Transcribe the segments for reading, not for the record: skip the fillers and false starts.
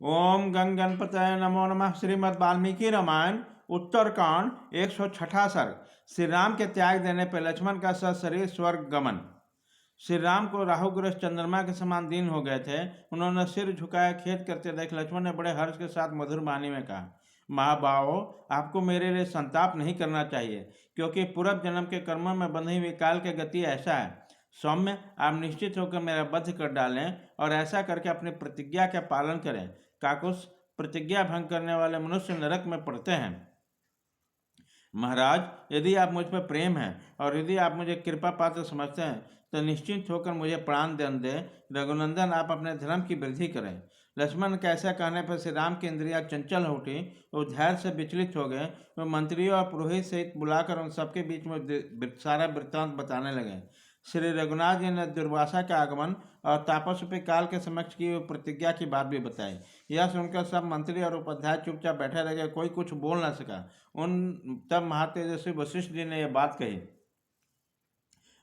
ओम गंग गणपतये नमो नमः। श्रीमद् वाल्मीकि रामायण उत्तरकांड 106 सर्ग। श्री राम के त्याग देने पर लक्ष्मण का सशरीर स्वर्ग गमन। श्री राम को राहुग्रस्त चंद्रमा के समान दिन हो गए थे। उन्होंने सिर झुकाए खेद करते देख लक्ष्मण ने बड़े हर्ष के साथ मधुर वाणी में कहा, महाभावो, आपको मेरे लिए संताप नहीं करना चाहिए, क्योंकि पूर्व जन्म के कर्मों में बंधी हुई काल की गति ऐसा है। सौम्य, आप निश्चित होकर मेरा वध कर डालें और ऐसा करके अपनी प्रतिज्ञा का पालन करें। काकुस, प्रतिज्ञा भंग करने वाले मनुष्य नरक में पड़ते हैं। महाराज, यदि आप मुझ पर प्रेम है और यदि आप मुझे कृपा पात्र समझते हैं तो निश्चिंत होकर मुझे प्राण दंड दें। रघुनंदन, आप अपने धर्म की वृद्धि करें। लक्ष्मण के ऐसा कहने पर श्री राम की इंद्रियां चंचल हो उठी। वो धैर्य से विचलित हो गए। वो मंत्रियों और पुरोहित सहित बुलाकर उन सबके बीच में सारा वृत्तांत बताने लगे। श्री रघुनाथ जी ने दुर्वासा का आगमन और तापस्वी काल के समक्ष की प्रतिज्ञा की बात भी बताई। यह सुनकर सब मंत्री और उपाध्याय चुपचाप बैठे रह गए, कोई कुछ बोल न सका। तब महातेजस्वी वशिष्ठ जी ने यह बात कही,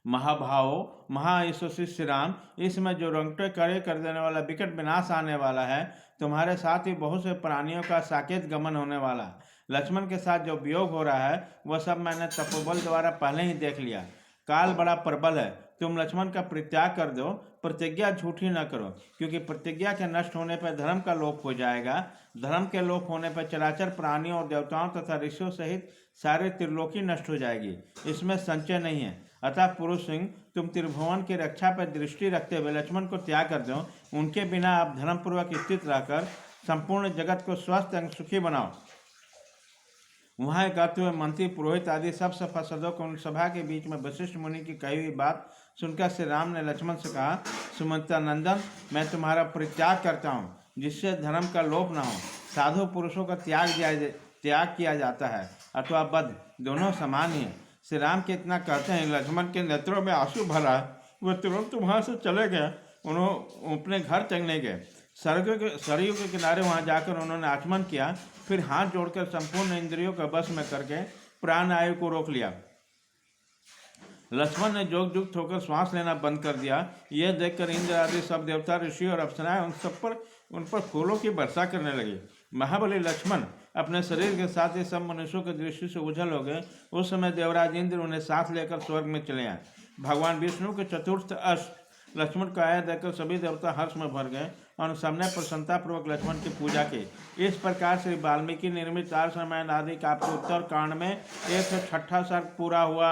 महाभावो, महायशस्वी श्री राम, इसमें जो रोंगटे खड़े कर देने वाला विकट विनाश आने वाला है, तुम्हारे साथ ही बहुत से प्राणियों का साकेत गमन होने वाला। लक्ष्मण के साथ जो वियोग हो रहा है वह सब मैंने तपोबल द्वारा पहले ही देख लिया। काल बड़ा प्रबल है। तुम लक्ष्मण का परित्याग कर दो, प्रतिज्ञा झूठी न करो, क्योंकि प्रतिज्ञा के नष्ट होने पर धर्म का लोप हो जाएगा। धर्म के लोप होने पर चराचर प्राणियों और देवताओं तथा ऋषियों सहित सारे त्रिलोकी नष्ट हो जाएगी। इसमें संचय नहीं है। अतः पुरुष सिंह, तुम त्रिभुवन की रक्षा पर दृष्टि रखते हुए लक्ष्मण को त्याग कर दो। उनके बिना आप धर्मपूर्वक स्थित रहकर संपूर्ण जगत को स्वस्थ एवं सुखी बनाओ। वहाँ एक हुए मंत्री, पुरोहित आदि सब सभासदों को उन सभा के बीच में वशिष्ठ मुनि की कही हुई बात सुनकर श्री राम ने लक्ष्मण से कहा, सुमंत्रानंदन, मैं तुम्हारा परित्याग करता हूँ, जिससे धर्म का लोप न हो। साधु पुरुषों का त्याग किया जाता है अथवा वध, दोनों समान ही है। श्री राम के इतना कहते हैं, लक्ष्मण के नेत्रों में आंसू भरा है। वह तुरंत वहाँ से चले गए। उन्होंने अपने घर चलने गए। सरयू के किनारे वहाँ जाकर उन्होंने आचमन किया, फिर हाथ जोड़कर संपूर्ण इंद्रियों का वश में करके प्राण आयु को रोक लिया। लक्ष्मण ने जोग युक्त होकर श्वास लेना बंद कर दिया। यह देखकर इंद्र आदि सब देवता, ऋषि और अप्सराएं उन पर फूलों की वर्षा करने लगी। महाबली लक्ष्मण अपने शरीर के साथ ही सब मनुष्यों की दृष्टि से उजल हो गए। उस समय देवराज इंद्र उन्हें साथ लेकर स्वर्ग में चले आए। भगवान विष्णु के चतुर्थ अश्व लक्ष्मण को आया देखकर सभी देवता हर्ष में भर गए और सबने प्रसन्नतापूर्वक लक्ष्मण की पूजा की। इस प्रकार श्री वाल्मीकि निर्मित 4 रामायण आदि का उत्तर कांड में 106 सर्ग पूरा हुआ।